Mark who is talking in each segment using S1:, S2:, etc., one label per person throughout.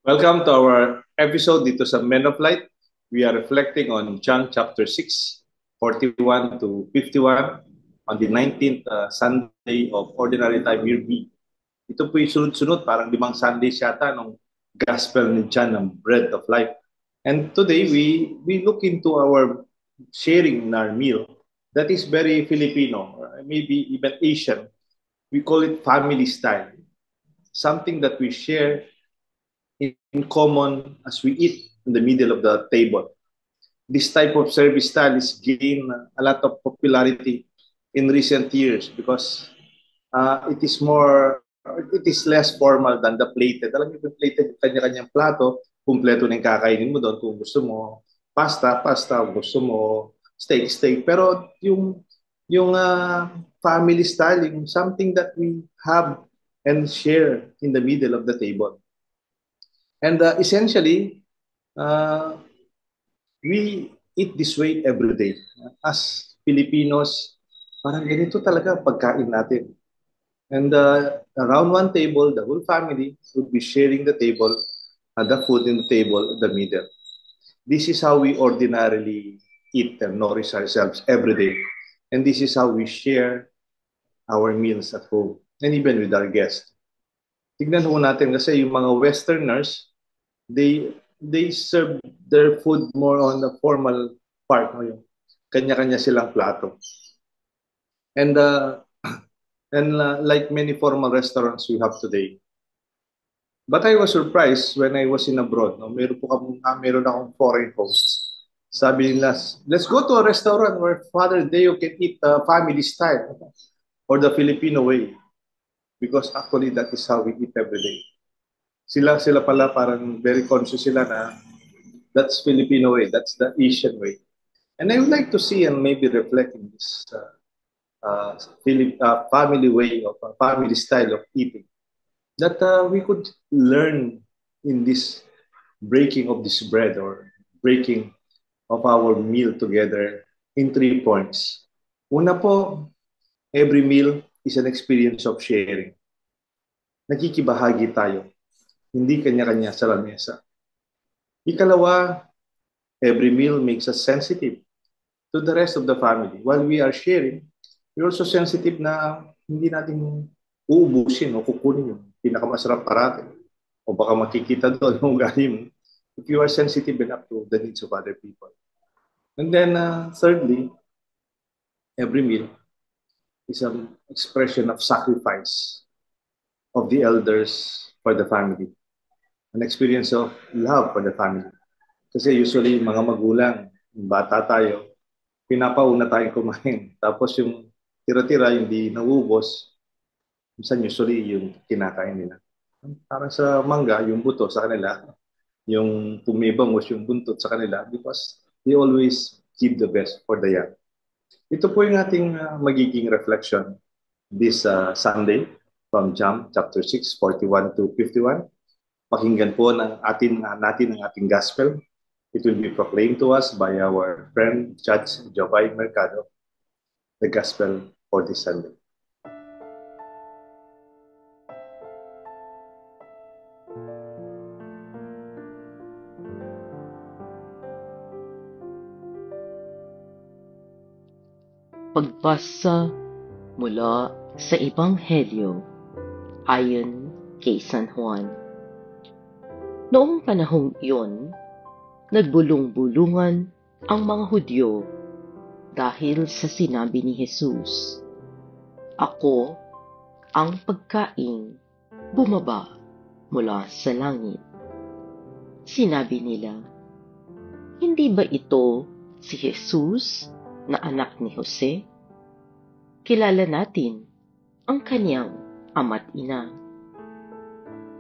S1: Welcome to our episode dito sa Men of Light. We are reflecting on John chapter 6, 41 to 51 on the 19th Sunday of Ordinary Time Year B. Ito po yung sunod-sunod, parang 5 Sunday yata ng Gospel ni John ng Bread of Life. And today we look into our sharing in our meal that is very Filipino, or maybe even Asian. We call it family style. Something that we share in common as we eat in the middle of the table. This type of service style is gained a lot of popularity in recent years because it is less formal than the plated. Alam niyo, yung plated, kanya-kanyang plato, kumpleto na yung kakainin mo doon. Kung gusto mo, pasta, pasta. Kung gusto mo, steak, steak. Pero yung family style, yung something that we have and share in the middle of the table. And essentially, uh, we eat this way every day. As Filipinos, parang ganito talaga pagkain natin. And around one table, the whole family would be sharing the table, the food in the table, the middle. This is how we ordinarily eat and nourish ourselves every day. And this is how we share our meals at home and even with our guests. Tignan ho natin kasi yung mga Westerners, they serve their food more on the formal part, no? Yung kanya-kanya silang plato. And like many formal restaurants we have today. But I was surprised when I was in abroad. No? Meron akong foreign hosts. Sabi nila, let's go to a restaurant where Father Deo can eat family style or the Filipino way. Because actually that is how we eat every day. Sila pala parang very conscious sila na that's Filipino way, that's the Asian way. And I would like to see and maybe reflect in this family way of family style of eating that we could learn in this breaking of this bread or breaking of our meal together in 3 points. Una po, every meal is an experience of sharing. Nakikibahagi tayo, hindi kanya-kanya sa lamesa. Ikalawa, every meal makes us sensitive to the rest of the family. While we are sharing, we're also sensitive na hindi natin uubusin o kukunin yung pinakamasarap parati. O baka makikita doon yung ugali mo if you are sensitive enough to the needs of other people. And then thirdly, every meal is an expression of sacrifice of the elders for the family. An experience of love for the family. Kasi usually mga magulang, bata tayo, pinapauna tayong kumain. Tapos yung tira-tira, yung di nauubos, minsan usually yung kinakain nila. Parang sa mangga, yung buto sa kanila, yung tumibangos yung buntot sa kanila because they always keep the best for the young. Ito po yung ating magiging reflection this Sunday from John chapter 6, 41 to 51. Pakinggan po natin ang ating gospel. It will be proclaimed to us by our friend Judge Jovay Mercado, the gospel for this Sunday.
S2: Pagbasa mula sa Ebanghelyo ayon kay San Juan. Noong panahong iyon, nagbulong-bulungan ang mga Hudyo dahil sa sinabi ni Jesus, "Ako ang pagkaing bumaba mula sa langit." Sinabi nila, "Hindi ba ito si Jesus na anak ni Jose? Kilala natin ang kaniyang ama't ina.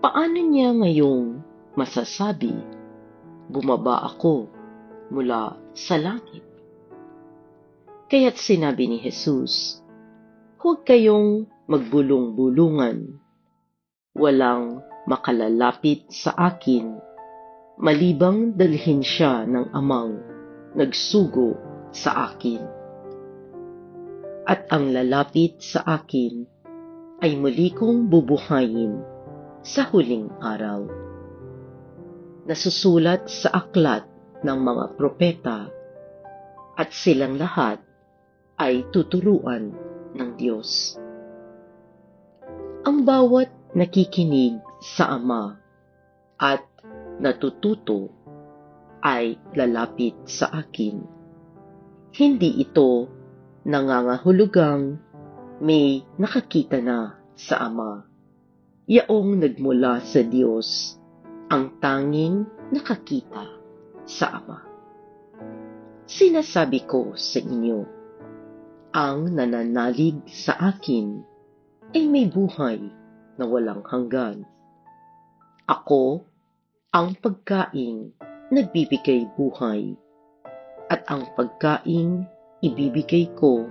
S2: Paano niya ngayong masasabi, bumaba ako mula sa langit?" Kaya't sinabi ni Jesus, "Huwag kayong magbulong-bulungan. Walang makalalapit sa akin, malibang dalhin siya ng amang nagsugo sa akin. At ang lalapit sa akin ay muli kong bubuhayin sa huling araw." nasusulat sa aklat ng mga propeta at silang lahat ay tuturuan ng Diyos. Ang bawat nakikinig sa Ama at natututo ay lalapit sa akin. Hindi ito nangangahulugang may nakakita na sa Ama. Yaong nagmula sa Diyos, ang tanging nakakita sa Ama. Sinasabi ko sa inyo, ang nananalig sa akin ay may buhay na walang hanggan. Ako ang pagkaing nagbibigay buhay, at ang pagkaing ibibigay ko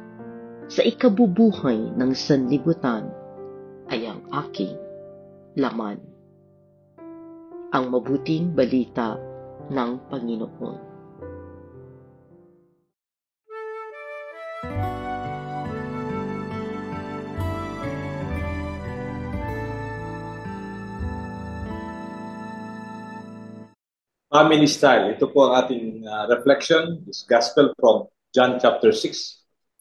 S2: sa ikabubuhay ng sanlibutan ay ang aking laman. Ang mabuting balita ng Panginoon.
S1: Family style. Ito po ang ating reflection. This gospel from John chapter 6,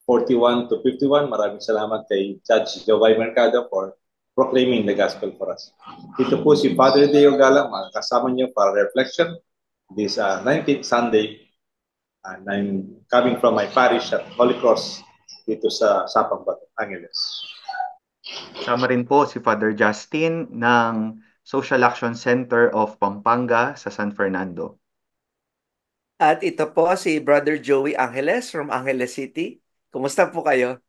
S1: 41 to 51. Maraming salamat kay Judge Jovay Mercado for proclaiming the gospel for us. Ito po si Father Deo Galang, makakasama niyo para reflection this 19th Sunday. And I'm coming from my parish at Holy Cross dito sa Sapang Bato, Angeles.
S3: Sama rin po si Father Justin ng Social Action Center of Pampanga sa San Fernando.
S4: At ito po si Brother Joey Angeles from Angeles City. Kumusta po kayo?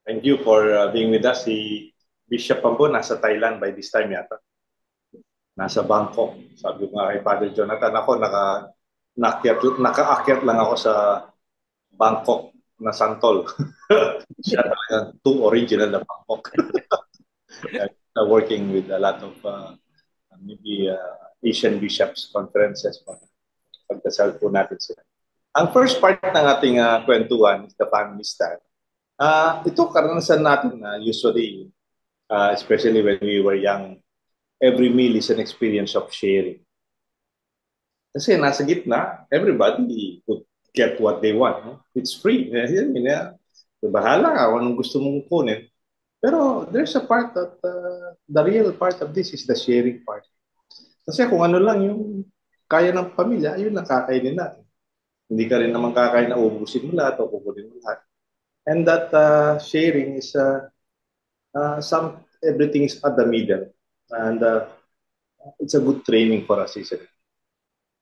S1: Thank you for being with us. Si Bishop Pambo nasa Thailand by this time yata. Nasa Bangkok. Sabi ko nga kay Father Jonathan, ako nakaakyat lang ako sa Bangkok na Santol. Siya talaga too original na Bangkok. Working with a lot of maybe Asian bishops conferences pagdasal po natin sila. Ang first part ng ating kwentuhan is the family style. Ito karanasan natin usually, especially when we were young, every meal is an experience of sharing. Kasi nasa gitna, everybody could get what they want. No? It's free. Bahala ka kung anong gusto mong kunin. Pero there's a part that the real part of this is the sharing part. Kasi kung ano lang yung kaya ng pamilya, yun lang kakainin natin. Hindi ka rin naman kakain na ubusin mo lahat o kukunin mo lahat. And that sharing is everything is at the middle. And it's a good training for us, isn't it?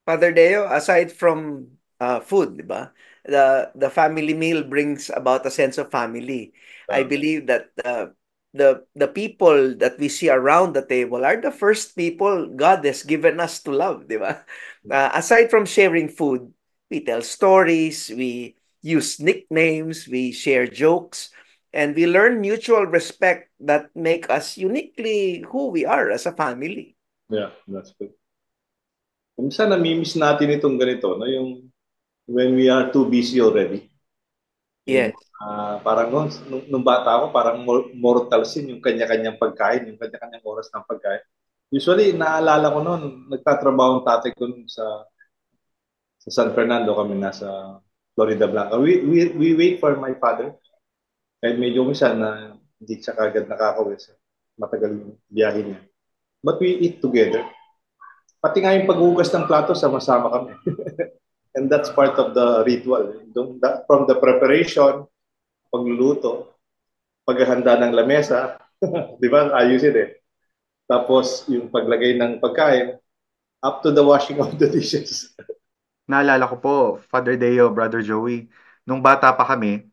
S4: Father Deo, aside from food, di ba? The family meal brings about a sense of family. I believe that the people that we see around the table are the first people God has given us to love, di ba? Aside from sharing food, we tell stories, we use nicknames, we share jokes, and we learn mutual respect that make us uniquely who we are as a family.
S1: Yeah, that's good. Minsan namimiss natin itong ganito, no? Yung when we are too busy already.
S4: Yes.
S1: Parang nung bata ako, parang mortal sin yung kanya-kanyang pagkain, yung kanya-kanyang oras ng pagkain. Usually, naalala ko noon, nagtatrabaho ang tatay ko sa San Fernando, kami nasa Florida Blanca. We wait for my father. Kahit medyo minsan na hindi siya kagad nakakawin sa matagal yung biyahe niya. But we eat together. Pati nga yung paghugas ng plato, sama-sama kami. And that's part of the ritual. From the preparation, pagluluto, paghahanda ng lamesa, di ba? Ayusin eh. Tapos yung paglagay ng pagkain, up to the washing of the dishes.
S3: Naalala ko po, Father Deo, Brother Joey, nung bata pa kami,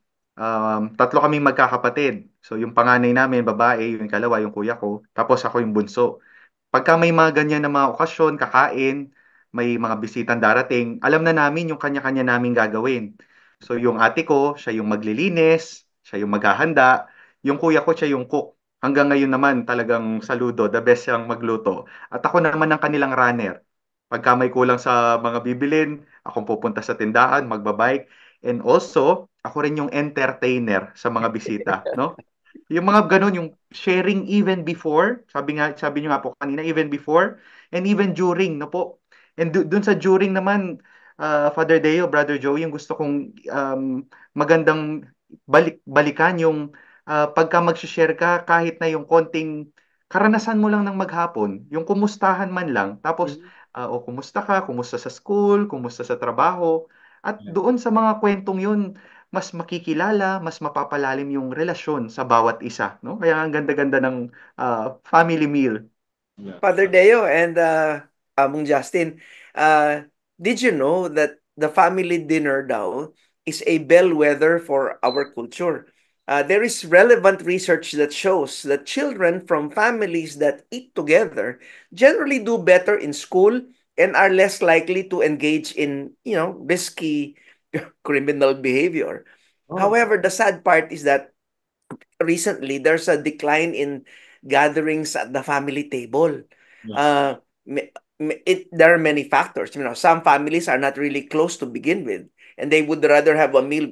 S3: tatlo kaming magkakapatid. So yung panganay namin, babae, yung kalawa, yung kuya ko, tapos ako yung bunso. Pagka may mga ganyan na mga okasyon, kakain, may mga bisitang darating, alam na namin yung kanya-kanya naming gagawin. So yung ate ko, siya yung maglilinis, siya yung maghahanda, yung kuya ko, siya yung cook. Hanggang ngayon naman talagang saludo, the best siyang magluto. At ako naman ang kanilang runner. Pagka may kulang sa mga bibilin, akong pupunta sa tindahan, magbabike. And also, ako rin yung entertainer sa mga bisita, no? Yung mga ganun, yung sharing even before, sabi niyo nga po kanina, even before and even during, no po. And dun sa during naman, Father Deo, Brother Joey, yung gusto kong magandang balikan yung pagka mag-share ka kahit na yung konting karanasan mo lang ng maghapon, yung kumustahan man lang, tapos
S4: Mhm.
S3: o kumusta ka, kumusta sa school, kumusta sa trabaho, at doon sa mga kwentong yun, mas makikilala, mas mapapalalim yung relasyon sa bawat isa, no? Kaya ang ganda-ganda ng family meal.
S1: Yeah.
S4: Father Deo and Among Justin, uh, did you know that the family dinner daw is a bellwether for our culture? There is relevant research that shows that children from families that eat together generally do better in school and are less likely to engage in, risky criminal behavior.
S1: Oh,
S4: However, the sad part is that recently there's a decline in gatherings at the family table.
S1: yeah.
S4: Uh, there are many factors. Some families are not really close to begin with, and they would rather have a meal,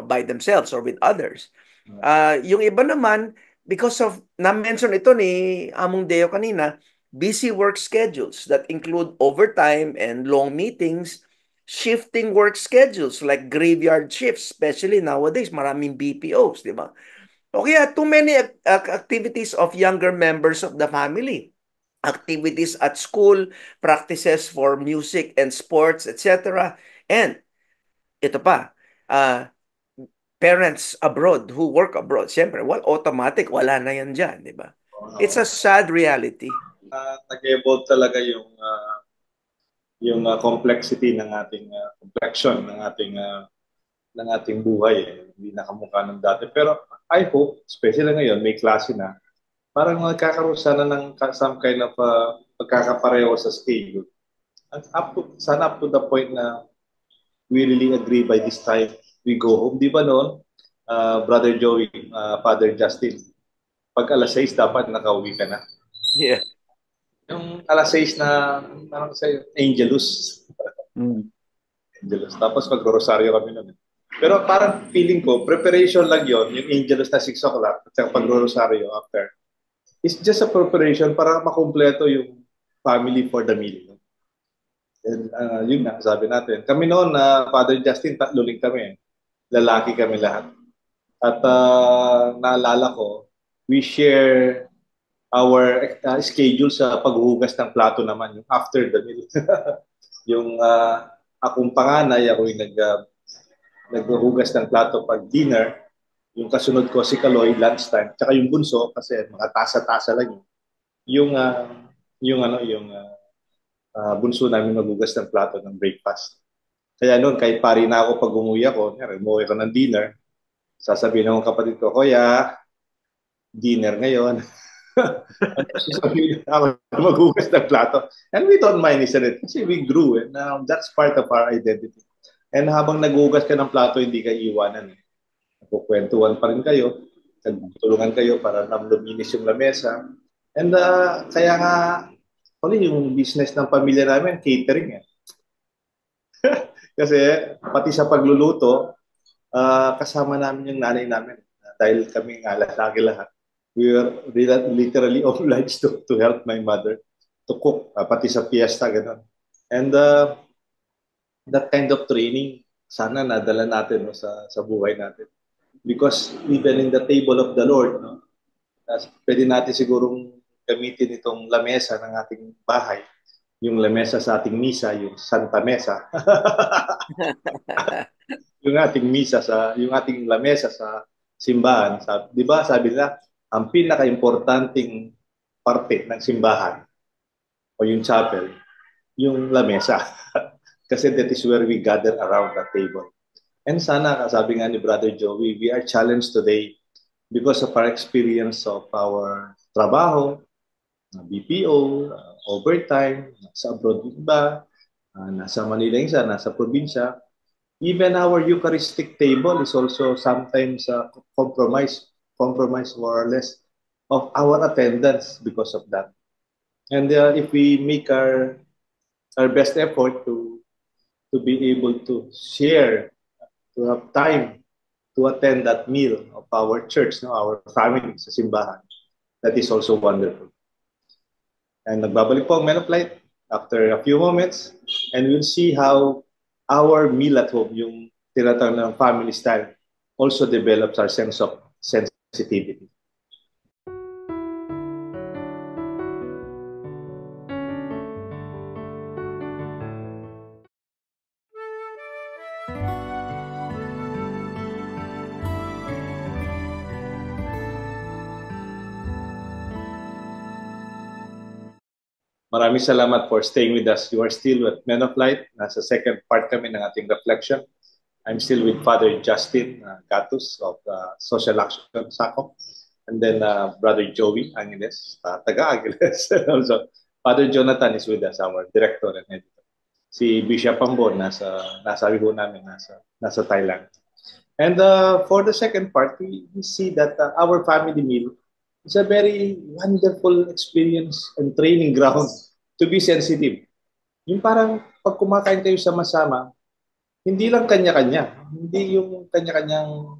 S4: by themselves or with others. Yung iba naman, because of, na-mention ito ni Among Deo kanina, busy work schedules that include overtime and long meetings, shifting work schedules like graveyard shifts, especially nowadays, maraming BPOs, di ba? O kaya too many activities of younger members of the family. Activities at school, practices for music and sports, etc. And ito pa, uh, parents abroad who work abroad. Siyempre, automatic, wala na yan dyan, di ba? It's a sad reality.
S1: Nag-evolve talaga yung complexity ng ating complexion ng ating buhay. Hindi nakamukha ng dati. Pero I hope, especially ngayon, may klase na, parang magkakaroon sana ng some kind of pagkakapareho sa schedule. At sana up to the point na we really agree by this time we go home. Di ba noon, Brother Joey, Father Justin, pag alas 6 dapat nakauwi ka na.
S4: Yeah.
S1: Yung alas 6 na parang sa Angelus.
S3: Mm.
S1: Angelus. Tapos magro-rosaryo kami noon. Pero parang feeling ko, preparation lang yon yung Angelus na 6 o'clock at saka pagro-rosaryo after. It's just a preparation para makumpleto yung family for the meal. And yun nga, sabi natin. Kami noon, Father Justin, tatlo lang kami. Lalaki kami lahat. At naalala ko, we share our schedule sa paghuhugas ng plato naman, yung after the meal. Yung akong panganay, ako yung naghuhugas ng plato pag dinner. Yung kasunod ko si Kaloy, lunchtime. Tsaka yung bunso, kasi mga tasa-tasa lang yun. Yung bunso namin maghugas ng plato ng breakfast. Kaya noon, kahit pari na ako pag umuwi ako, umuwi ko ng dinner, sasabihin ng kapatid ko, Kuya, dinner ngayon. Sasabihin ako maghugas ng plato. And we don't mind, isn't it? Kasi we grew, and that's part of our identity. And habang naghugas ka ng plato, hindi ka iwanan. Nagkukwentuhan pa rin kayo, nagtulungan kayo para luminis yung lamesa. And kaya nga, yung business ng pamilya namin, catering. Kasi pati sa pagluluto, kasama namin yung nanay namin. Dahil kami nga lagi lahat. We were literally obliged to help my mother to cook, pati sa fiesta, gano'n. And that kind of training, sana nadala natin no, sa buhay natin. Because even in the table of the Lord, no, pwede natin sigurong gamitin itong lamesa ng ating bahay. Yung lamesa sa ating misa, yung Santa Mesa. Yung ating misa yung ating lamesa sa simbahan, 'di ba? Sabi nila, ang pinaka-importanting parte ng simbahan o yung chapel, yung lamesa. Kasi that is where we gather around the table. And sana, sabi nga ni Brother Joey, we are challenged today because of our experience of our trabaho, BPO, overtime, nasa abroad yung iba, nasa Manila yung isa, nasa probinsya. Even our Eucharistic table is also sometimes compromise more or less of our attendance because of that. And if we make our best effort to be able to share, to have time to attend that meal of our church, no, our family sa simbahan. That is also wonderful. And nagbabalik po ang Men of Light after a few moments, and we'll see how our meal at home, yung tinatawag ng family style, also develops our sense of sensitivity. Maraming salamat for staying with us. You are still with Men of Light. Nasa second part kami ng ating reflection. I'm still with Father Justin Gatus of Social Action SACO. And then Brother Joey Angeles, taga Angeles. Also, Father Jonathan is with us, our director and editor. Si Bishop Ambon, nasabi po namin, nasa Thailand. And for the second part, we see that our family meal is a very wonderful experience and training ground to be sensitive. Yung parang pag kumakain kayo sama-sama, hindi lang kanya-kanya, hindi yung kanya-kanyang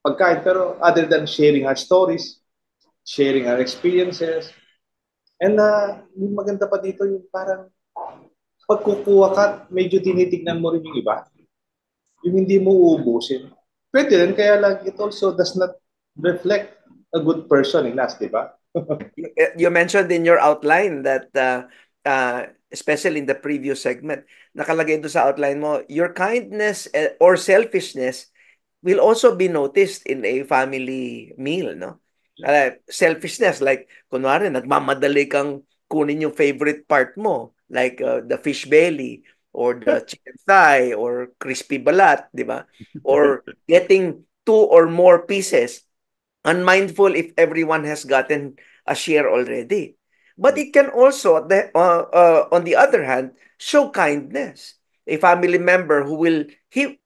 S1: pagkain, pero other than sharing our stories, sharing our experiences, and yung maganda pa dito, yung parang pagkukuha ka, medyo tinitignan mo rin yung iba. Yung hindi mo uubusin. Pwede rin, kaya lang it also does not reflect a good person in us, di ba?
S4: You mentioned in your outline that especially in the previous segment, nakalagay doon sa outline mo, your kindness or selfishness will also be noticed in a family meal, no? Selfishness, like, kunwari, nagmamadali kang kunin yung favorite part mo, like the fish belly, or the chicken thigh, or crispy balat, di ba? Or getting 2 or more pieces, unmindful if everyone has gotten a share already. But it can also, on the other hand, show kindness. A family member who will,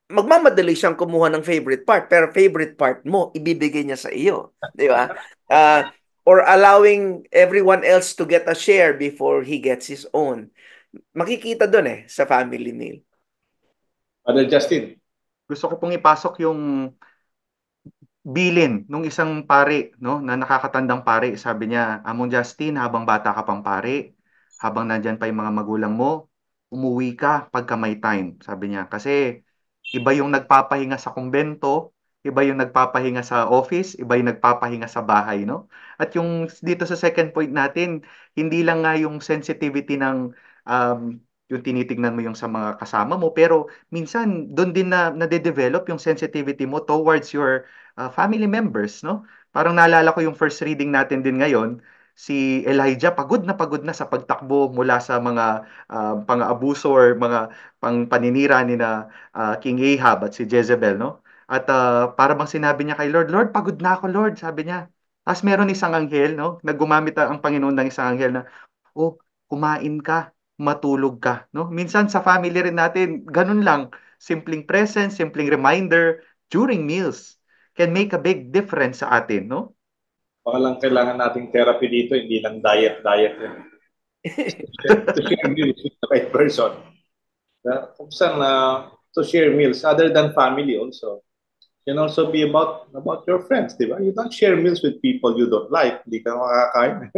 S4: magmamadali siyang kumuha ng favorite part, pero favorite part mo, ibibigay niya sa iyo. Di ba? Or allowing everyone else to get a share before he gets his own. Makikita doon sa family meal.
S1: Father Justin.
S3: Gusto ko pong ipasok yung bilin nung isang pare, no, na nakakatandang pare. Sabi niya, Among Justin, habang bata ka pang pare, habang nandyan pa yung mga magulang mo, umuwi ka pagka may time. Sabi niya, kasi iba yung nagpapahinga sa kumbento, iba yung nagpapahinga sa office, iba yung nagpapahinga sa bahay, no? At yung dito sa second point natin, hindi lang nga yung sensitivity ng yung tinitignan mo yung sa mga kasama mo, pero minsan doon din na nade-develop yung sensitivity mo towards your family members, no? Parang naalala ko yung first reading natin din ngayon, si Elijah pagod na sa pagtakbo mula sa mga pang-abuso or mga paninira ni na King Ahab at si Jezebel, no? At para bang sinabi niya kay Lord, Lord, pagod na ako, Lord, sabi niya. Tapos meron isang anghel, no? Naggumamit ang Panginoon ng isang anghel na, oh, kumain ka, matulog ka, no? Minsan sa family rin natin, ganun lang, simpleng presence, simpleng reminder during meals can make a big difference sa atin, no?
S1: Baka lang kailangan nating therapy dito, hindi lang diet yan. To share meals with the right person. Kung saan to share meals other than family also. Can also be about your friends, di ba? You don't share meals with people you don't like, hindi ka makakain.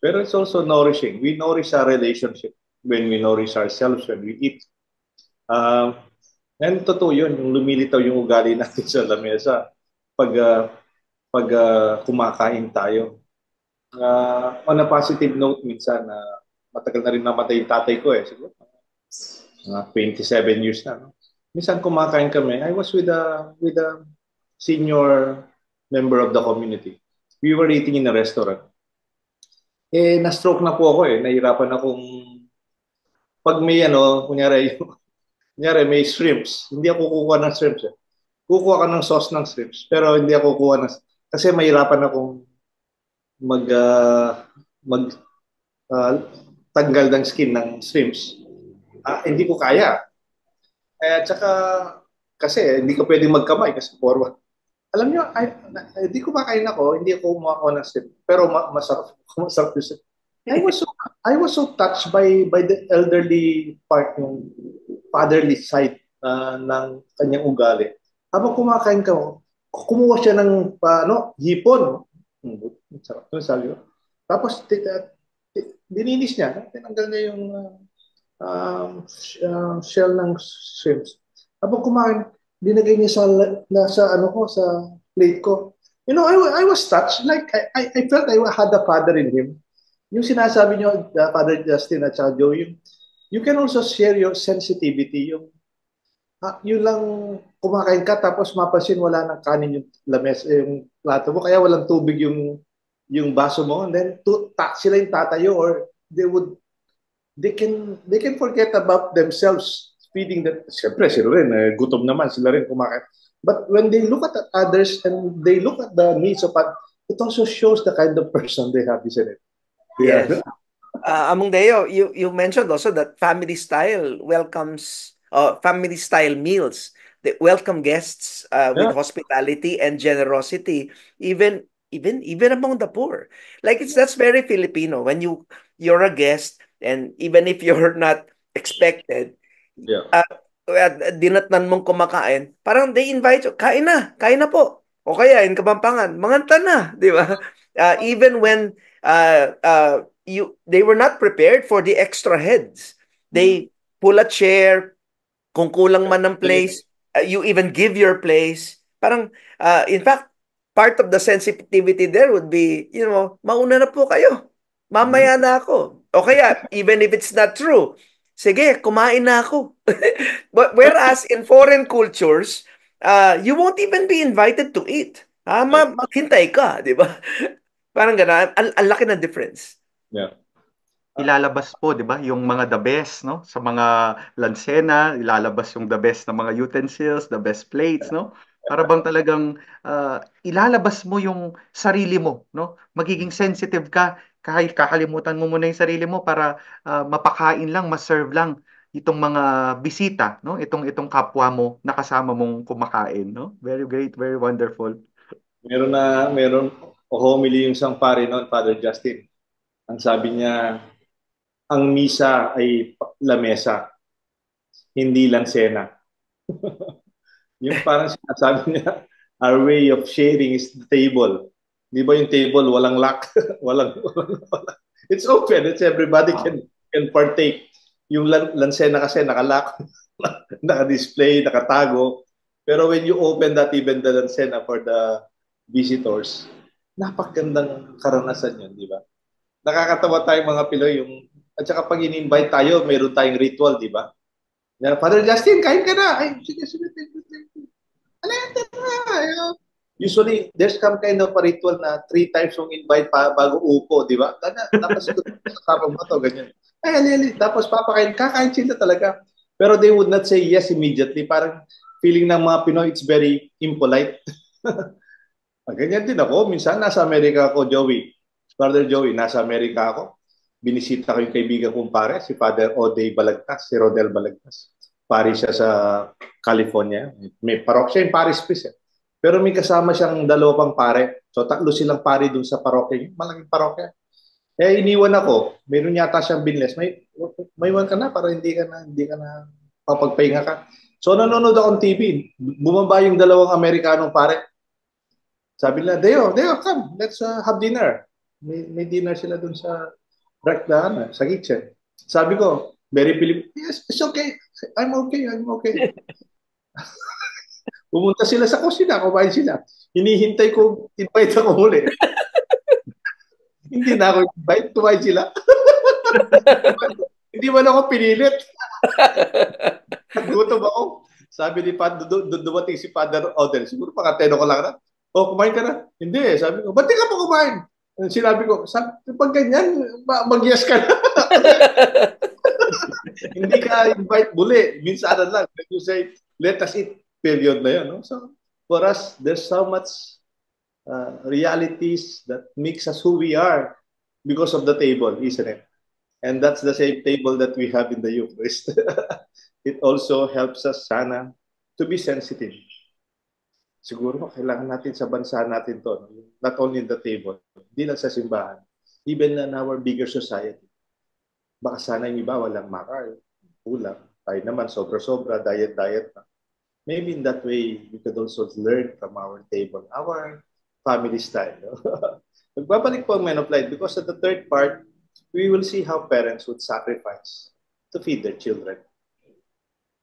S1: Pero it's also nourishing. We nourish our relationship when we nourish ourselves when we eat. And totoo yun, yung lumilitaw yung ugali natin sa lamesa pag kumakain tayo. On a positive note, minsan, matagal na rin namatay yung tatay ko siguro. 27 years na. No? Minsan kumakain kami, I was with a senior member of the community. We were eating in a restaurant. Na-stroke na po ako Nahirapan akong pag may kunyari may shrimps. Hindi ako kukuha ng shrimps. Kukuha ka ng sauce ng shrimps. Pero hindi ako kukuha ng... Kasi mahirapan akong tanggal ng skin ng shrimps. Hindi ko kaya. At saka, kasi hindi ko pwedeng magkamay kasi forward. Alam niyo, hindi ko makain ako, hindi ako kumakain ng shrimp. Pero masarap yung shrimp. I was so touched by the elderly part ng fatherly side ng kanyang ugali. habang kumakain ka, kumuha siya ng hipon. Sarap to, sabi ko. Tapos, dininis niya. Tinanggal niya yung shell ng shrimps. Habang kumain, dinagay niya sa plate ko. You know, I was touched. Like, I felt I had a father in him. Yung sinasabi niyo, Father Justin at saka Joey, you can also share your sensitivity. Yun lang, kumakain ka tapos mapasin wala nang kanin yung lames, yung plato mo, kaya walang tubig yung baso mo, and then sila yung tatayo, or they can forget about themselves feeding that. Siyempre, sila rin, gutom naman, sila rin kumakain. But when they look at others and they look at the needs of others, it also shows the kind of person they have, isn't it?
S4: Yes. Among Deo, you mentioned also that family style meals. They welcome guests with hospitality and generosity, even among the poor. Like that's very Filipino. When you're a guest, and even if you're not expected, dinatnan mong kumakain, parang they invite you, kain na po. O kaya in Kapampangan, manganta na, di ba? Even when they were not prepared for the extra heads. They pull a chair, kung kulang man ng place, you even give your place. Parang, in fact, part of the sensitivity there would be, mauna na po kayo. Mamaya na ako. O kaya, even if it's not true, sige, kumain na ako. But whereas in foreign cultures, you won't even be invited to eat. Maghintay ka, di ba? Parang gano'n. Ang laki ng difference.
S1: Yeah.
S3: Ilalabas po, 'di ba, yung mga the best, no? Sa mga lansena, ilalabas yung the best na mga utensils, the best plates, no? Para bang talagang ilalabas mo yung sarili mo, no? Magiging sensitive ka kahit kakalimutan mo muna yung sarili mo para mapakain lang, ma-serve lang itong mga bisita, no? Itong kapwa mo na kasama mong kumakain, no? Very great, very wonderful.
S1: Meron homily yung isang pare noon, Father Justin. Ang sabi niya, ang misa ay lamesa, hindi lansena. Yung parang sinasabi niya, our way of sharing is the table. Di ba yung table, walang lock? walang. It's open. It's everybody can partake. Yung lansena kasi nakalock, naka-display, nakatago. Pero when you open that, even the lansena for the visitors, napakagandang karanasan yun, di ba? Nakakatawa tayo mga Pinoy, at saka pag in-invite tayo, mayroon tayong ritual, di ba? Father Justin, kain ka na. Ay, sige, thank you. Usually, there's some kind of a ritual na 3 times mong invite bago upo, di ba? Napasagot sa kapag mo to, ganyan. Ay, ali. Tapos kakain sila talaga. Pero they would not say yes immediately. Parang feeling ng mga Pinoy, it's very impolite. Ganyan din ako. Minsan, nasa Amerika ako, Brother Joey, nasa Amerika ako. Binisita ko yung kaibigan kong pare, si Father Oday Balagtas, si Rodel Balagtas. Pari siya sa California. May parokya yung Paris Peace. Pero may kasama siyang 2 pang pare. So 3 silang pari dun sa parokya. Malaking parokya. Eh iniwan ako. Meron yata siyang binles. May iwan ka na para hindi ka na papagpahinga ka. So nanonood akong TV. Bumaba yung 2 Amerikanong pare. Sabi nila, Deo, come. Let's have dinner. May dinner sila dun sa sa kitchen. Sabi ko, very Philippine. Yes, it's okay. I'm okay. Pumunta sila sa kusina, kumain sila. Hinihintay ko, invite ako muli. Hindi na ako invite, kumain sila. Hindi man ako pinilit. Nagutom ako. Sabi ni Father, dumating si Father Odell, siguro pakateno ko lang na. Kumain ka na? Hindi, sabi ko, ba't di ka pa kumain? Sinabi ko, pag ganyan, mag-yes ka na. Hindi ka invite muli. Minsan lang. When you say, let us eat, period na yun. No? So, for us, there's so much realities that makes us who we are because of the table, isn't it? And that's the same table that we have in the Eucharist. It also helps us sana to be sensitive. Siguro kailangan natin sa bansa natin to, not only in the table, hindi lang sa simbahan, even in our bigger society. Baka sana yung iba walang makar, ulam. Tayo naman, sobra-sobra, diet na. maybe in that way, we could also learn from our table, our family style. No? Magbabalik po ang Men of Light because at the third part, we will see how parents would sacrifice to feed their children.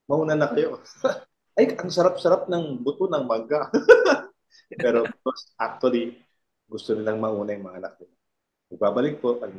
S1: Mauna na kayo. Ay, ang sarap-sarap ng buto ng mangga. Pero actually, gusto nilang mauna yung mga anak nila. Magbabalik po ang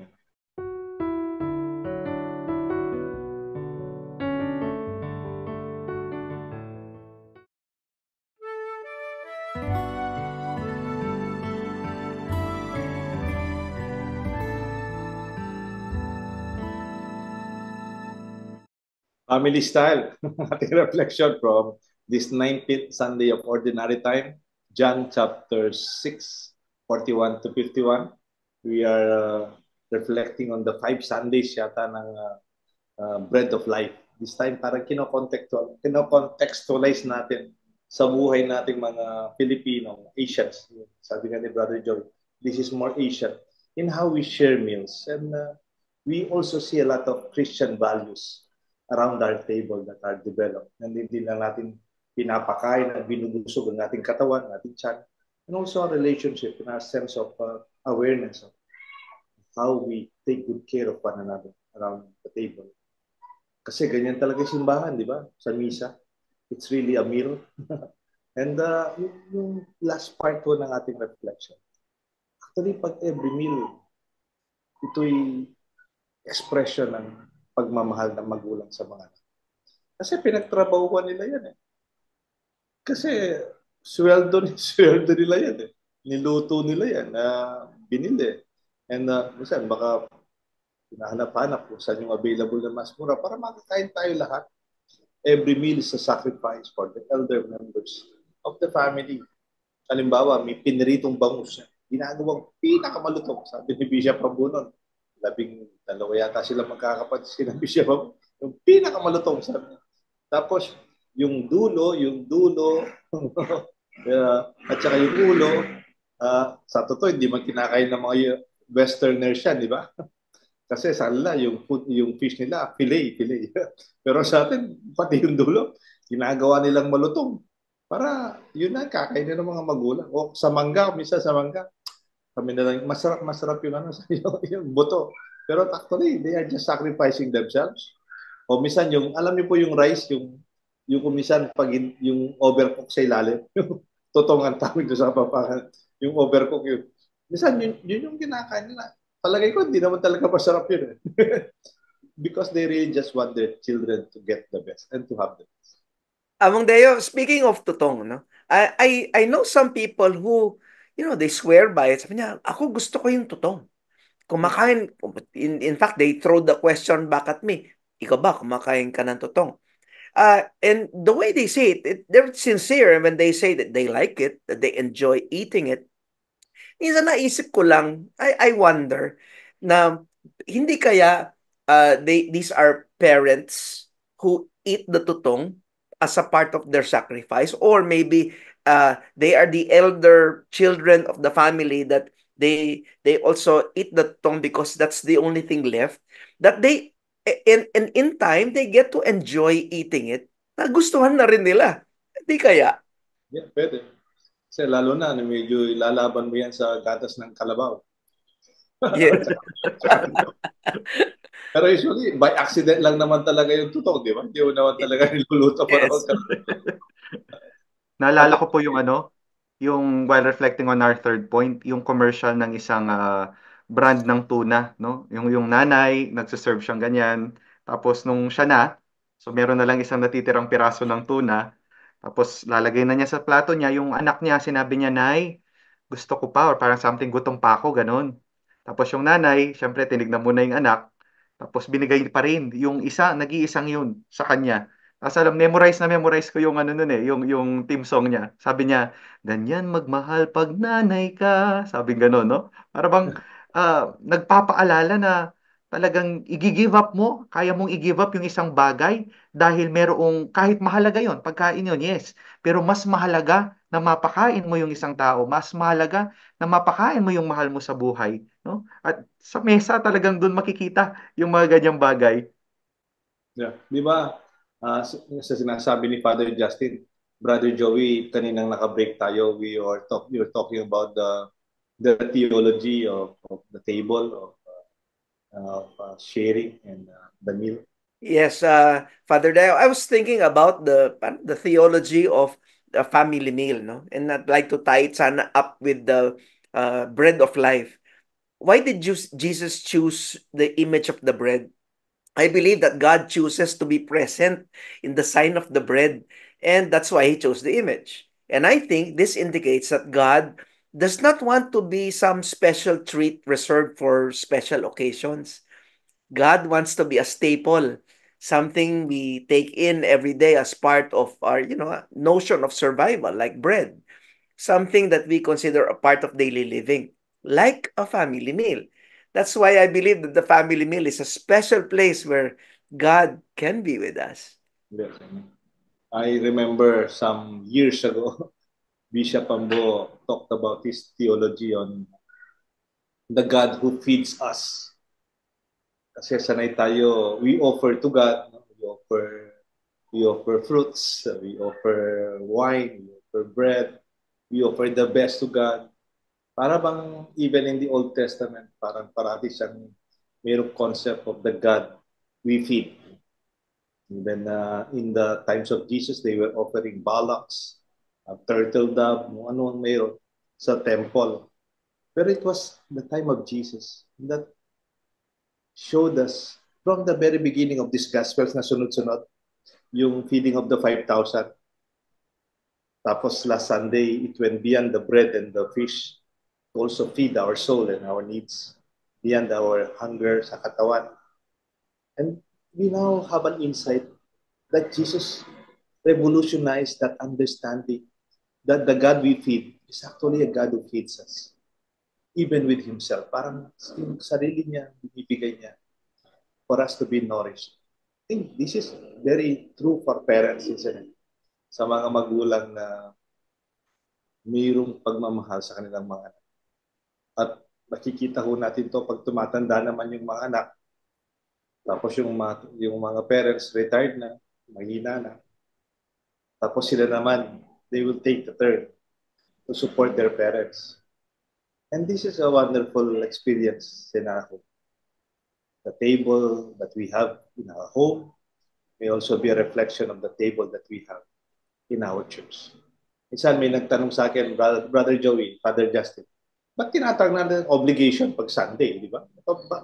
S1: family style. Ating reflection from this 19th Sunday of Ordinary Time, John chapter 6, 41 to 51. We are reflecting on the 5 Sundays yata ng Bread of Life. This time parang kinocontextualize natin sa buhay nating mga Filipino, Asians. Sabi nga ni Brother Joy, this is more Asian in how we share meals. And we also see a lot of Christian values around our table that are developed. And hindi lang natin pinapakain at binubusog ang ating katawan, ating tiyan. And also our relationship and our sense of awareness of how we take good care of one another around the table. Kasi ganyan talaga yung simbahan, di ba? Sa misa. It's really a meal. And yung last part po ng ating reflection. Actually, pag every meal, ito'y expression ng pagmamahal ng magulang sa mga anak. Kasi pinagtrabahuan nila yan eh. Kasi sweldo nila yan eh. Niluto nila yan na binili. And minsan baka hinahanap-hanap kung saan yung available na mas mura para makakain tayo lahat. Every meal is a sacrifice for the elder members of the family. Halimbawa, may piniritong bangus. Ginagawang pinakamalutong, sabi ni Bishop Pabunon. 12 yata sila magkakapatid, sinabi siya ba? Yung pinakamalutong, sabi niya. Tapos, yung dulo, at saka yung ulo, sa totoo, hindi man kinakain ng mga westerners yan, di ba? Kasi sa kanila, yung fish nila, filet. Pero sa atin, pati yung dulo, ginagawa nilang malutong. Para yun na, kakainin ng mga magulang. O sa mangga, minsan sa mangga, kami na lang, masarap yung yung buto. Pero actually, they are just sacrificing themselves. O minsan alam niyo po yung rice, yung kumisan pag yung overcook sa ilalim, yung totongan tawag doon sa kapapangan, yung overcook yun. Minsan yun yung kinakain nila. Palagay ko, hindi naman talaga masarap yun. Because they really just want their children to get the best and to have the best.
S4: Among Deo, speaking of tutong, no? I know some people who, they swear by it. Sabi niya, ako gusto ko yung tutong. Kumakain, in fact, they throw the question back at me. Ikaw ba, kumakain ka ng tutong? And the way they say it, they're sincere when they say that they like it, that they enjoy eating it. Minsan naisip ko lang, I wonder, na hindi kaya these are parents who eat the tutong as a part of their sacrifice, or maybe they are the elder children of the family that they also eat the tutong because that's the only thing left, that they in time they get to enjoy eating it. Nagustuhan na rin nila. Hindi kaya?
S1: Yeah, pwede. Kasi lalo na, medyo ilalaban mo yan sa gatas ng kalabaw.
S4: Yes.
S1: Pero usually, by accident lang naman talaga yung tutong, di ba? Hindi mo naman talaga niluluto para
S4: Yes.
S3: Naalala ko po yung while reflecting on our third point, yung commercial ng isang brand ng tuna, no? Yung nanay, nagse-serve siyang ganyan. Tapos nung siya na, so meron na lang isang natitirang piraso ng tuna. Tapos lalagay na niya sa plato niya, yung anak niya, sinabi niya, "Nay, gusto ko pa," or parang something, "gutom pa ako," ganun. Tapos yung nanay, syempre tinignan muna yung anak. Tapos binigay pa rin yung isa, nag-iisang yun sa kanya. Tapos memorize ko yung ano nun eh, yung theme song niya. Sabi niya, "Ganyan magmahal pag nanay ka." Sabi gano'n, no? Para bang nagpapaalala na talagang i-give up mo, kaya mong i-give up yung isang bagay dahil merong, kahit mahalaga yon, pagkain yon, yes. Pero mas mahalaga na mapakain mo yung isang tao, mas mahalaga na mapakain mo yung mahal mo sa buhay, no? At sa mesa talagang doon makikita yung mga ganyang bagay.
S1: Yeah. Di ba, sa sinasabi ni Father Justin, Brother Joey, kaninang naka-break tayo, we were talking about the theology of the table, of sharing and the meal.
S4: Yes, Father Deo, I was thinking about the theology of the family meal, no? And I'd like to tie it sana up with the bread of life. Why did Jesus choose the image of the bread? I believe that God chooses to be present in the sign of the bread, and that's why he chose the image. And I think this indicates that God does not want to be some special treat reserved for special occasions. God wants to be a staple, something we take in every day as part of our, notion of survival, like bread, something that we consider a part of daily living, like a family meal. That's why I believe that the family meal is a special place where God can be with us.
S1: Yes, I remember some years ago, Bishop Ambo talked about his theology on the God who feeds us. Kasi sanay tayo, we offer to God, no? We offer fruits, we offer wine, we offer bread, we offer the best to God. Para bang even in the Old Testament, parang parati siyang mayroong concept of the God we feed. Even in the times of Jesus, they were offering bullocks, a turtle dove, kung ano ang mayroon sa temple. Pero it was the time of Jesus that showed us from the very beginning of these Gospels na sunod-sunod, yung feeding of the 5,000. Tapos last Sunday, it went beyond the bread and the fish to also feed our soul and our needs, beyond our hunger sa katawan. And we now have an insight that Jesus revolutionized that understanding that the God we feed is actually a God who feeds us, even with Himself. Parang yung sarili niya, binibigay niya for us to be nourished. I think this is very true for parents, isn't it? Sa mga magulang na mayroong pagmamahal sa kanilang mga anak. At makikita ho natin to pag tumatanda naman yung mga anak, tapos yung mga parents retired na, mahina na, tapos sila naman, they will take the turn to support their parents. And this is a wonderful experience, Senajo. The table that we have in our home may also be a reflection of the table that we have in our church. Minsan may nagtanong sa akin, Brother Joey, Father Justin, ba't tinatawag natin obligation pag Sunday, di ba?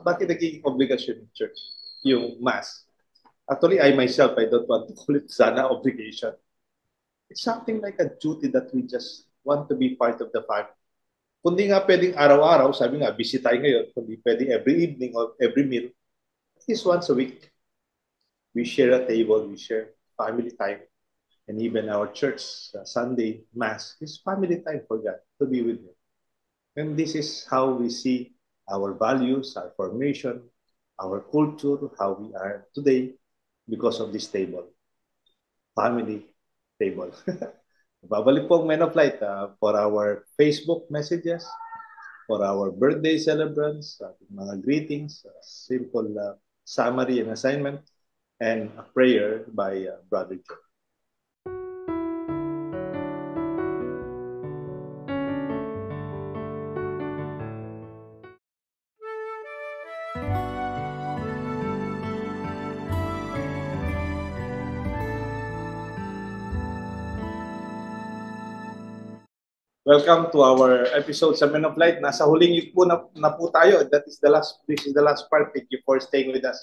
S1: Bakit naging obligation ng church? Yung Mass. Actually, I myself, I don't want to call it sana obligation. It's something like a duty that we just want to be part of the family. Kundi nga pwedeng araw-araw, sabi nga, busy tayo ngayon, kundi pwedeng every evening or every meal, at least once a week, we share a table, we share family time, and even our church Sunday Mass is family time for God to be with Him. And this is how we see our values, our formation, our culture, how we are today because of this table. Family table. Babalik po ang Men of Light for our Facebook messages, for our birthday celebrants, mga greetings, simple summary and assignment, and a prayer by Brother Joe. Welcome to our episode sa Men of Light. Nasa huling yug po na po tayo. This is the last part. Thank you for staying with us.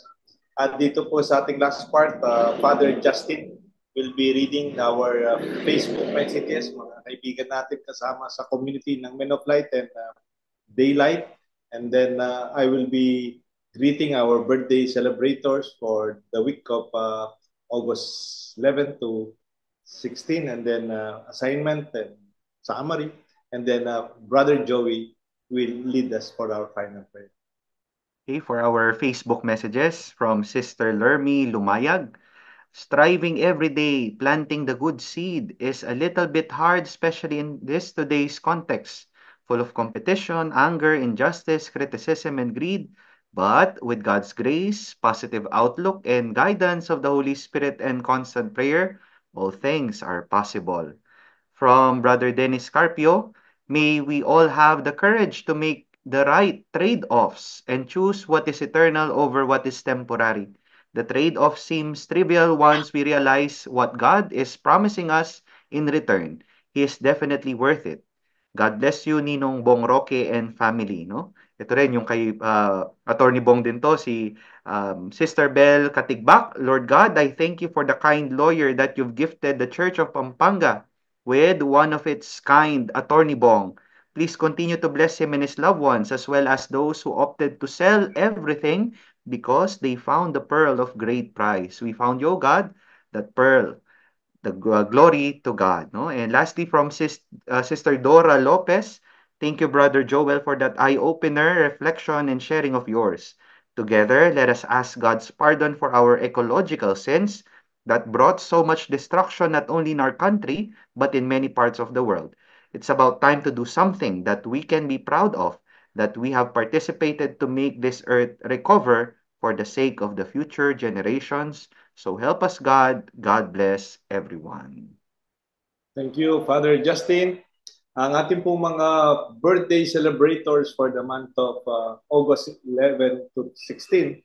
S1: At dito po sa ating last part, Father Justin will be reading our Facebook messages, mga kaibigan natin kasama sa community ng Men of Light and Daylight. And then I will be greeting our birthday celebrators for the week of August 11 to 16, and then assignment and summary, and then Brother Joey will lead us for our final prayer.
S3: Okay, for our Facebook messages from Sister Lermy Lumayag. Striving every day, planting the good seed is a little bit hard, especially in this today's context, full of competition, anger, injustice, criticism, and greed. But with God's grace, positive outlook, and guidance of the Holy Spirit and constant prayer, all things are possible. From Brother Dennis Carpio, may we all have the courage to make the right trade-offs and choose what is eternal over what is temporary. The trade-off seems trivial once we realize what God is promising us in return. He is definitely worth it. God bless you, Ninong Bong Roque and family, no? Ito rin yung kay Attorney Bong din to, si Sister Bell Katigbak. Lord God, I thank you for the kind lawyer that you've gifted the Church of Pampanga with one of its kind, Attorney Bong. Please continue to bless him and his loved ones, as well as those who opted to sell everything because they found the pearl of great price. We found you, God, that pearl. The glory to God. No? And lastly, from Sister Dora Lopez, thank you, Brother Joel, for that eye-opener, reflection, and sharing of yours. Together, let us ask God's pardon for our ecological sins that brought so much destruction not only in our country, but in many parts of the world. It's about time to do something that we can be proud of, that we have participated to make this earth recover for the sake of the future generations. So help us, God. God bless everyone.
S1: Thank you, Father Justin. Ang ating pong mga birthday celebrators for the month of August 11 to 16,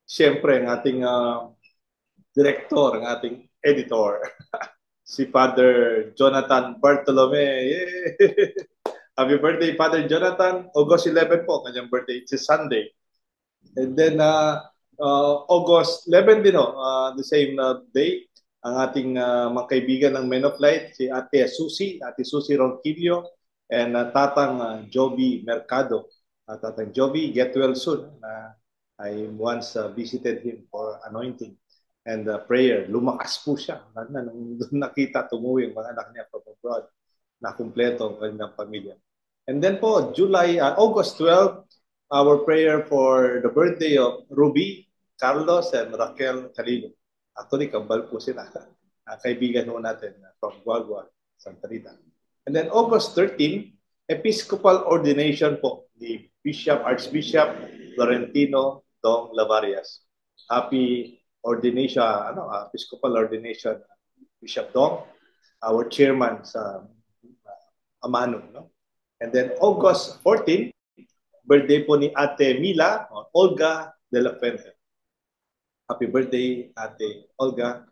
S1: siyempre ang ating director, ang ating editor, si Father Jonathan Bartolome. Yay! Happy birthday, Father Jonathan. August 11 po, kanyang birthday. It's a Sunday. And then August 11 din, the same day, ang ating mga kaibigan ng Men of Light, si Ate Susie Ronquillo, and Tatang Joby Mercado. Tatang Joby, get well soon. I once visited him for anointing and prayer. Lumakas po siya. Nung nakita, tumuwi ang mga anak niya from abroad. Nakumpleto ang kanyang pamilya. And then po, August 12, our prayer for the birthday of Ruby, Carlos, and Raquel Calilo. Actually, kambal po sila. Kaibigan ho natin from Guagua, Santa Rita. And then August 13, Episcopal ordination po ni Archbishop Florentino Dong Lavarias. Happy ordination, Episcopal ordination, Bishop Dong, our chairman sa Amano. No? And then August 14, birthday po ni Ate Mila, Olga de la Fuente. Happy birthday, Ate Olga.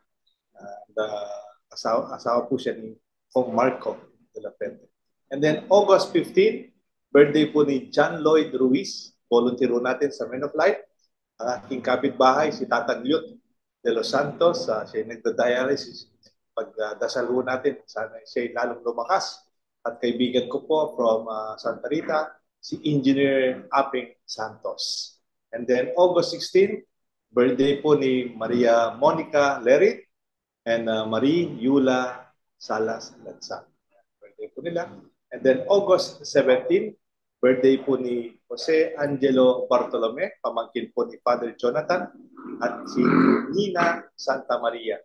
S1: Asawa po siya ni Kong Marco de la Fuente. And then August 15, birthday po ni John Lloyd Ruiz. Volunteer natin sa Men of Light. Ang aking kapitbahay, si Tatang Lyot de Los Santos. Siya nagda-dialysis. Pagdasal ho natin, sana siya lalong lumakas. At kaibigan ko po from Santa Rita, si Engineer Aping Santos. And then August 16, birthday po ni Maria Monica Lerit and Marie Yula Salas Lansa. Birthday po nila. And then August 17, birthday po ni Jose Angelo Bartolome, pamangkin po ni Father Jonathan, at si Nina Santa Maria.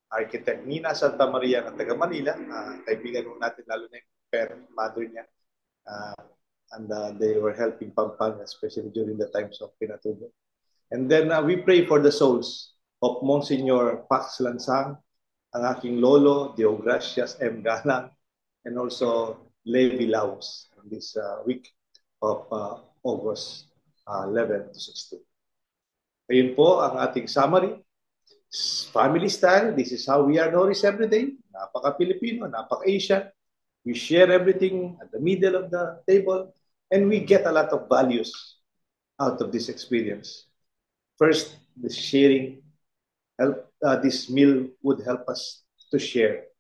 S1: Architect Nina Santa Maria ng taga Manila. Kaibigan po natin lalo na yung mother niya. And they were helping Pampanga, especially during the times of Pinatubo. And then we pray for the souls of Monsignor Pax Lansang, ang aking lolo, Deogracias M. Galang, and also Levi Laos in this week of August 11 to 16. Ayun po ang ating summary. Family style, this is how we are nourished every day. Napaka-Pilipino, napaka-Asian. We share everything at the middle of the table, and we get a lot of values out of this experience. First, the sharing, this meal would help us to share.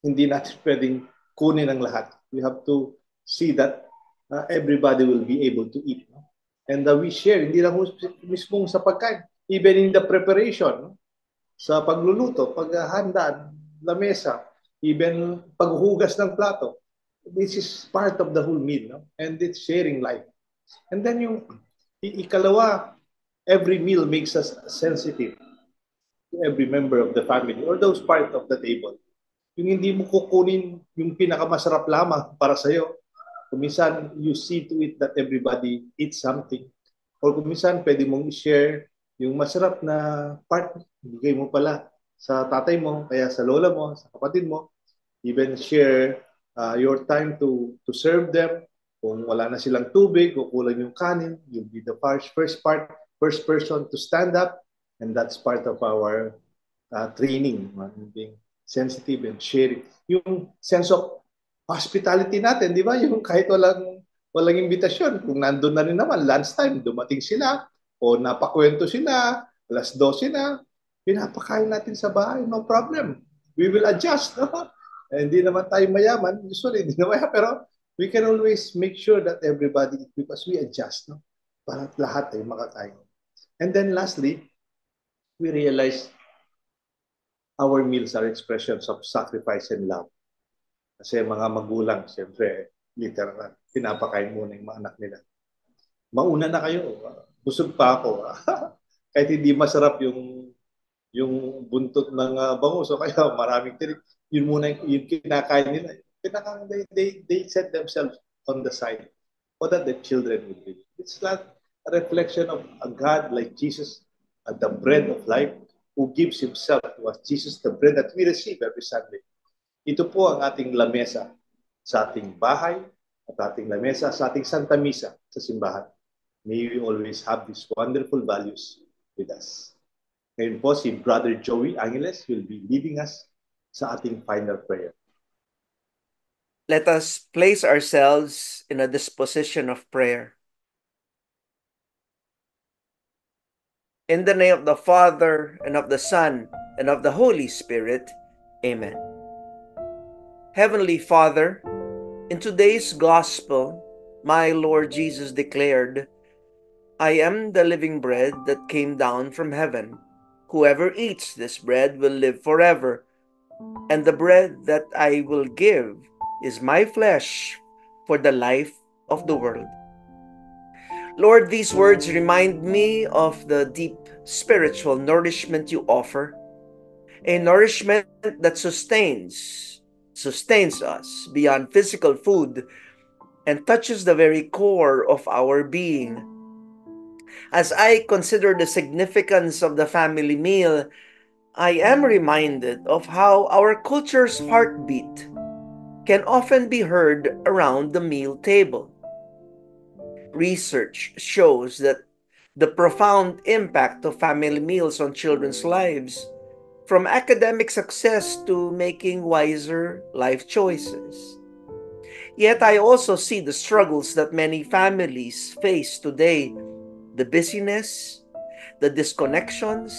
S1: Hindi natin pwedeng kunin ang lahat. We have to see that everybody will be able to eat. No? And we share, hindi lang mismong sa pagkain, even in the preparation, no? Sa pagluluto, paghahandaan, lamesa, even paghuhugas ng plato. This is part of the whole meal, no? And it's sharing life. And then yung ikalawa, every meal makes us sensitive to every member of the family or those part of the table. Yung hindi mo kukunin yung pinakamasarap lamang para sa'yo. Kuminsan, you see to it that everybody eats something. Or kuminsan, pwede mong i-share yung masarap na part, bigay mo pala sa tatay mo, kaya sa lola mo, sa kapatid mo. Even share your time to serve them. Kung wala na silang tubig o kulang yung kanin, you'll be the first person to stand up. And that's part of our training, being sensitive and sharing. Yung sense of hospitality natin, di ba? Yung kahit walang imbitasyon, kung nandun na rin naman, lunchtime, dumating sila, o napakwento sila, 12:00 na, pinapakain natin sa bahay, no problem. We will adjust. No? Hindi naman tayo mayaman, usually hindi naman, pero we can always make sure that everybody, because we adjust, no? Para lahat ay makakain. And then lastly, we realize our meals are expressions of sacrifice and love. Kasi mga magulang, siyempre, literal, pinapakain muna yung mga anak nila. Mauna na kayo, busog pa ako. Kahit hindi masarap yung buntot ng bangus o kaya maraming tirik, yun muna yung kinakain nila. They set themselves on the side so that the children will be. It's not a reflection of a God like Jesus, the bread of life, who gives himself to us. Jesus, the bread that we receive every Sunday. Ito po ang ating lamesa sa ating bahay at ating lamesa sa ating Santa Misa sa simbahan. May we always have these wonderful values with us. Ngayon po si Brother Joey Angeles will be leading us sa ating final prayer.
S4: Let us place ourselves in a disposition of prayer. In the name of the Father, and of the Son, and of the Holy Spirit. Amen. Heavenly Father, in today's Gospel, my Lord Jesus declared, I am the living bread that came down from heaven. Whoever eats this bread will live forever, and the bread that I will give is my flesh for the life of the world. Lord, these words remind me of the deep spiritual nourishment you offer, a nourishment that sustains us beyond physical food and touches the very core of our being. As I consider the significance of the family meal, I am reminded of how our culture's heartbeat can often be heard around the meal table. Research shows that the profound impact of family meals on children's lives, from academic success to making wiser life choices. Yet I also see the struggles that many families face today, the busyness, the disconnections,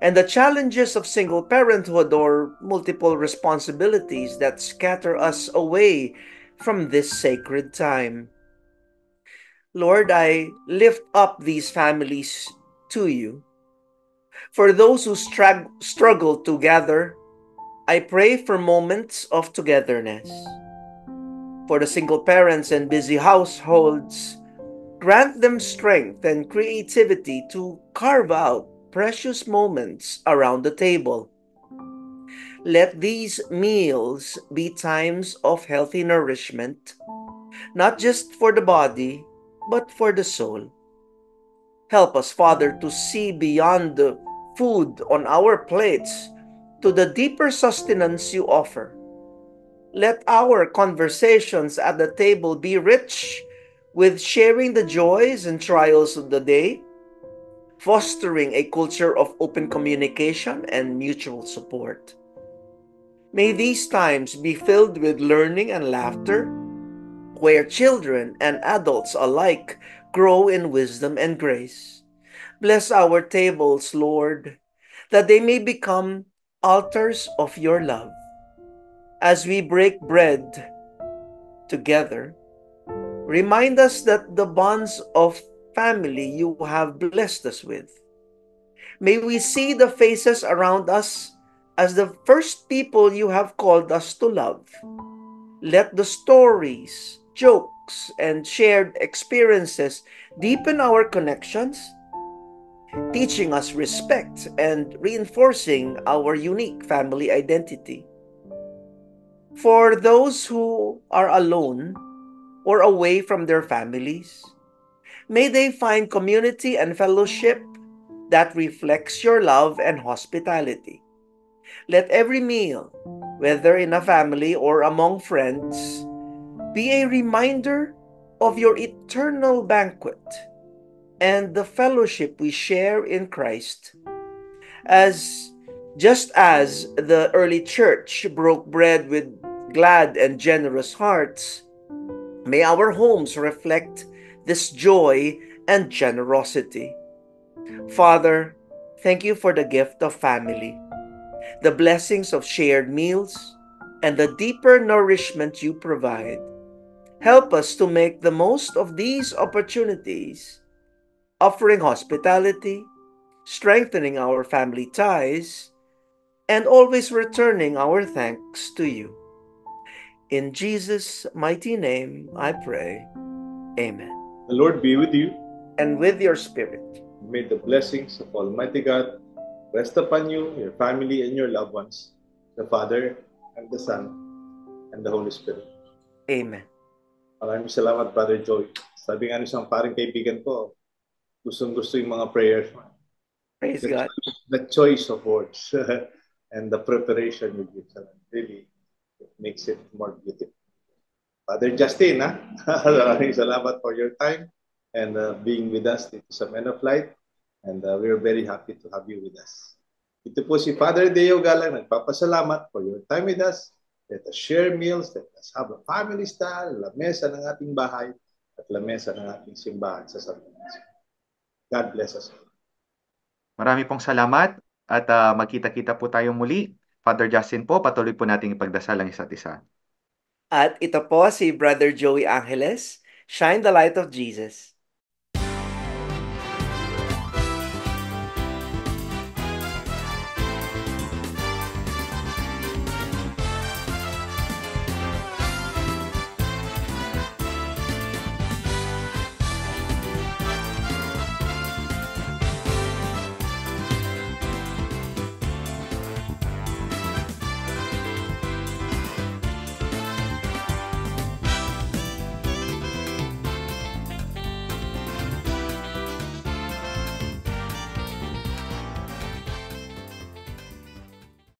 S4: and the challenges of single parenthood or multiple responsibilities that scatter us away from this sacred time. Lord, I lift up these families to you. For those who struggle to gather, I pray for moments of togetherness. For the single parents and busy households, grant them strength and creativity to carve out precious moments around the table. Let these meals be times of healthy nourishment, not just for the body, but for the soul. Help us, Father, to see beyond the food on our plates to the deeper sustenance you offer. Let our conversations at the table be rich with sharing the joys and trials of the day, fostering a culture of open communication and mutual support. May these times be filled with learning and laughter, where children and adults alike grow in wisdom and grace. Bless our tables, Lord, that they may become altars of your love. As we break bread together, remind us that the bonds of family you have blessed us with. May we see the faces around us as the first people you have called us to love. Let the stories, jokes, and shared experiences deepen our connections, teaching us respect and reinforcing our unique family identity. For those who are alone or away from their families, may they find community and fellowship that reflects your love and hospitality. Let every meal, whether in a family or among friends, be a reminder of your eternal banquet and the fellowship we share in Christ. As just as the early church broke bread with glad and generous hearts, may our homes reflect this joy and generosity. Father, thank you for the gift of family, the blessings of shared meals, and the deeper nourishment you provide. Help us to make the most of these opportunities, offering hospitality, strengthening our family ties, and always returning our thanks to you. In Jesus' mighty name I pray. Amen.
S1: The Lord be with you.
S4: And with your spirit.
S1: May the blessings of Almighty God rest upon you, your family, and your loved ones, the Father, and the Son, and the Holy Spirit.
S4: Amen.
S1: Maraming salamat, Brother Joy. Sabi nga isang paring kaibigan ko, gustong-gusto yung mga prayers mo.
S4: Praise God.
S1: The choice of words and the preparation you give. Really, it makes it more beautiful. Father Justin, maraming salamat for your time and being with us dito sa Men of Light. And we're very happy to have you with us. Ito po si Father Deo Galang, nagpapasalamat for your time with us. Let us share meals, let us have a family style, lamesa ng ating bahay, at lamesa ng ating simbahan sa Santo Mesa. God bless us.
S3: Marami pong salamat at magkita-kita po tayo muli. Father Justin po, patuloy po nating ipagdasal ang isa't isa.
S4: At ito po si Brother Joey Angeles. Shine the light of Jesus.